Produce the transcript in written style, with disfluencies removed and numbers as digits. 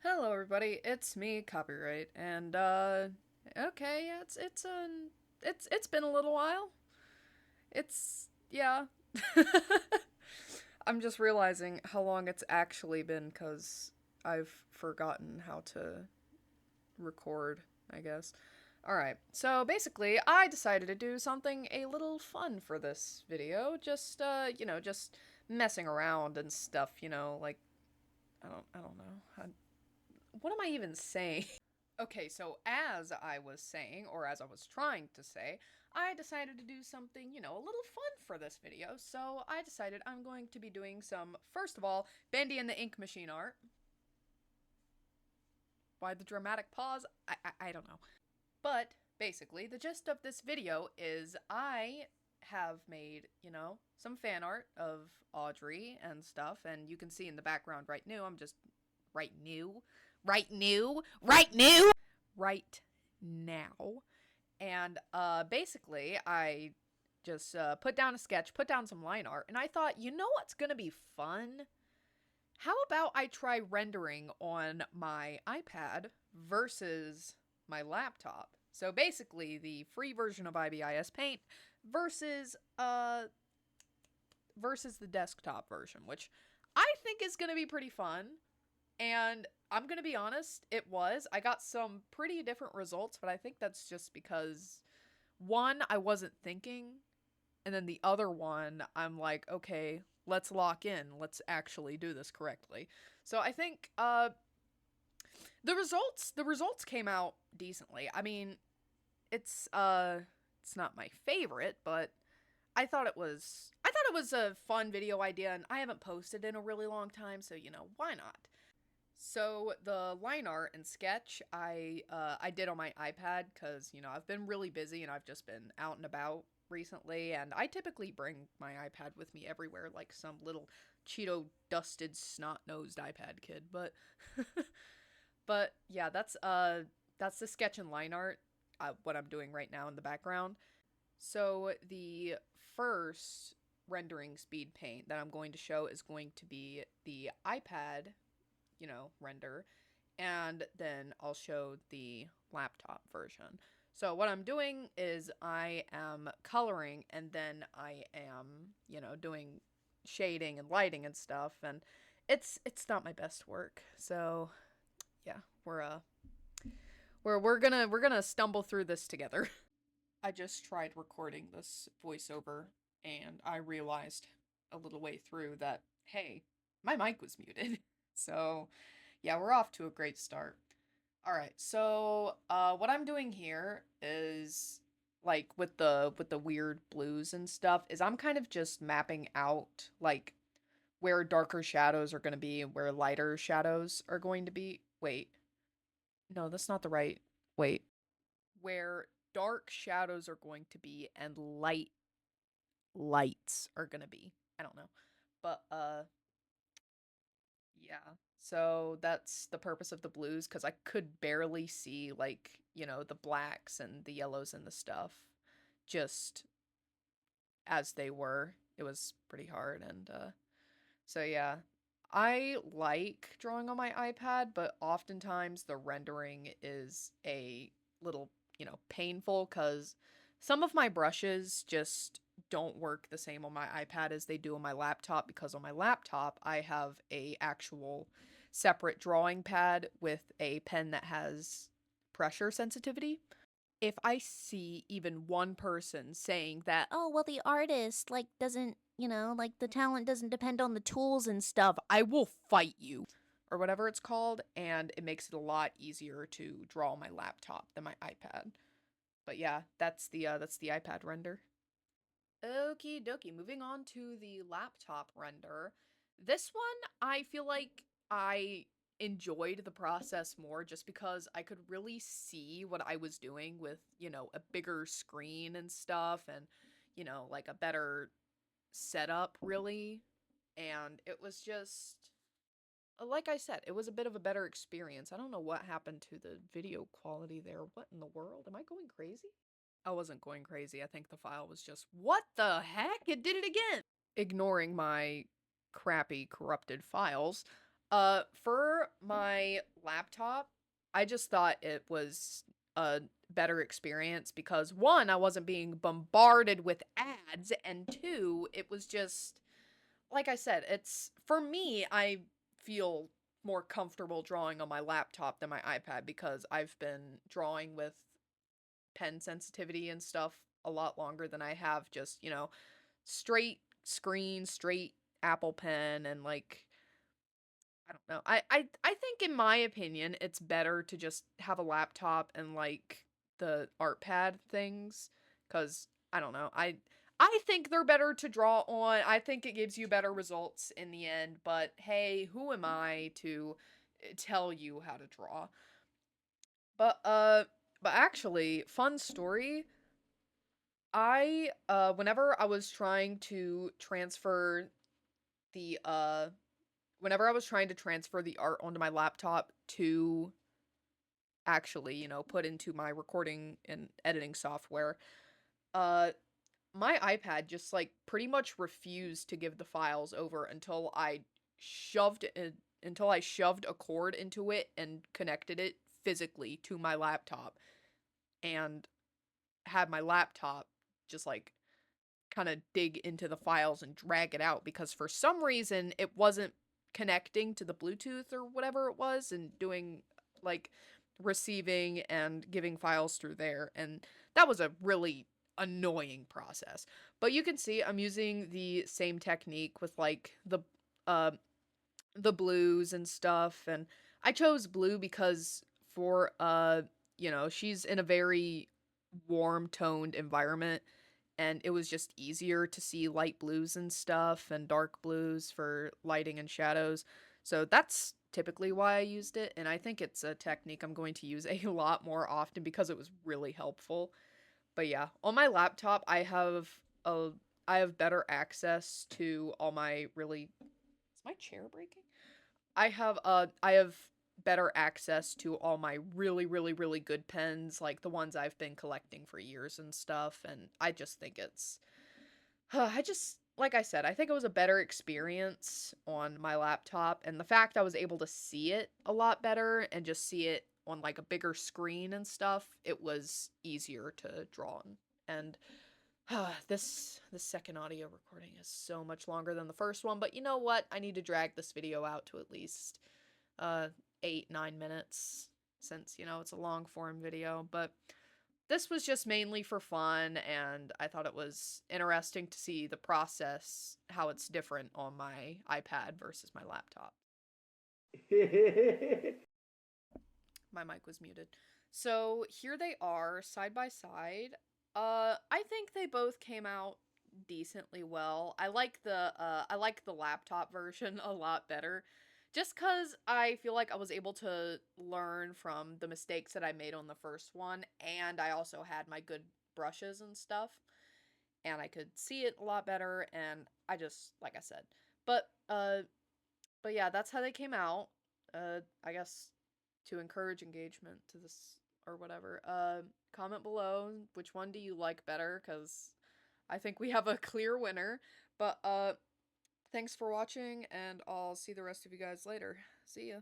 Hello everybody, it's me, Kopywrite, and okay, yeah, it's been a little while. Yeah. I'm just realizing how long it's actually been because I've forgotten how to record, I guess. Alright, so basically, I decided to do something a little fun for this video. Just messing around and stuff, like, I don't know. What am I even saying? Okay, so as I was saying, or as I was trying to say, I decided to do something, a little fun for this video. So I decided I'm going to be doing some, first of all, Bendy and the Ink Machine art. Why the dramatic pause? I don't know. But basically, the gist of this video is I have made, some fan art of Audrey and stuff, and you can see in the background right now, I'm just right new, right new, right new, right now. And basically, I just put down a sketch, put down some line art, and I thought, you know what's gonna be fun? How about I try rendering on my iPad versus my laptop? So basically, the free version of IBIS Paint versus versus the desktop version, which I think is going to be pretty fun. And I'm going to be honest, it was. I got some pretty different results, but I think that's just because one, I wasn't thinking, and then the other one, I'm like, okay, let's lock in. Let's actually do this correctly. So I think the results came out decently. I mean, it's not my favorite, but I thought it was a fun video idea, and I haven't posted in a really long time, so why not? So the line art and sketch I did on my iPad because I've been really busy and I've just been out and about recently, and I typically bring my iPad with me everywhere like some little Cheeto dusted snot nosed iPad kid. But but yeah, that's the sketch and line art, what I'm doing right now in the background. So the first rendering speed paint that I'm going to show is going to be the iPad, render, and then I'll show the laptop version. So what I'm doing is I am coloring and then I am, doing shading and lighting and stuff, and it's not my best work. So, yeah, we're gonna stumble through this together. I just tried recording this voiceover and I realized a little way through that, hey, my mic was muted. So, yeah, we're off to a great start. All right. So, what I'm doing here is like with the weird blues and stuff is I'm kind of just mapping out like where darker shadows are going to be and where lighter shadows are going to be. Wait. No, that's not the right. Wait. Where dark shadows are going to be and lights are going to be. I don't know. But yeah. So that's the purpose of the blues because I could barely see like, the blacks and the yellows and the stuff just as they were. It was pretty hard, and so yeah. I like drawing on my iPad, but oftentimes the rendering is a little, painful cuz some of my brushes just don't work the same on my iPad as they do on my laptop because on my laptop I have a actual separate drawing pad with a pen that has pressure sensitivity. If I see even one person saying that, oh, well, the artist, like, doesn't, like, the talent doesn't depend on the tools and stuff, I will fight you, or whatever it's called, and it makes it a lot easier to draw on my laptop than my iPad. But yeah, that's the iPad render. Okie dokie, moving on to the laptop render. This one, I feel like I enjoyed the process more just because I could really see what I was doing with, a bigger screen and stuff and, like a better setup, really. And it was just, like I said, it was a bit of a better experience. I don't know what happened to the video quality there. What in the world? Am I going crazy? I wasn't going crazy. I think the file was just, what the heck? It did it again! Ignoring my crappy corrupted files. For my laptop, I just thought it was a better experience because one, I wasn't being bombarded with ads, and two, it was just like I said, it's for me, I feel more comfortable drawing on my laptop than my iPad because I've been drawing with pen sensitivity and stuff a lot longer than I have just, straight screen, straight Apple Pen and like I don't know. I think in my opinion it's better to just have a laptop and like the art pad things cuz I don't know. I think they're better to draw on. I think it gives you better results in the end, but hey, who am I to tell you how to draw? But but actually, fun story. Whenever I was trying to transfer the whenever I was trying to transfer the art onto my laptop to actually, put into my recording and editing software, uh my iPad just like pretty much refused to give the files over until I shoved a cord into it and connected it physically to my laptop and had my laptop just like kind of dig into the files and drag it out because for some reason it wasn't connecting to the Bluetooth or whatever it was and doing like receiving and giving files through there. And that was a really annoying process. But you can see I'm using the same technique with like uh the blues and stuff. And I chose blue because for she's in a very warm toned environment and it was just easier to see light blues and stuff and dark blues for lighting and shadows. So that's typically why I used it, and I think it's a technique I'm going to use a lot more often because it was really helpful. But yeah, on my laptop a I have better access to all my really Is my chair breaking? I have better access to all my really really really good pens, like the ones I've been collecting for years and stuff, and I just think it's I just like I said, I think it was a better experience on my laptop, and the fact I was able to see it a lot better and just see it on like a bigger screen and stuff, it was easier to draw on. And this second audio recording is so much longer than the first one, but you know what? I need to drag this video out to at least uh 8-9 minutes since it's a long form video. But this was just mainly for fun, and I thought it was interesting to see the process, how it's different on my iPad versus my laptop. My mic was muted. So here they are side by side. I think they both came out decently well. I like the laptop version a lot better. Just cuz I feel like I was able to learn from the mistakes that I made on the first one, and I also had my good brushes and stuff, and I could see it a lot better, and I just like I said. But but yeah, that's how they came out. I guess to encourage engagement to this or whatever. Comment below which one do you like better, cuz I think we have a clear winner. But thanks for watching, and I'll see the rest of you guys later. See ya.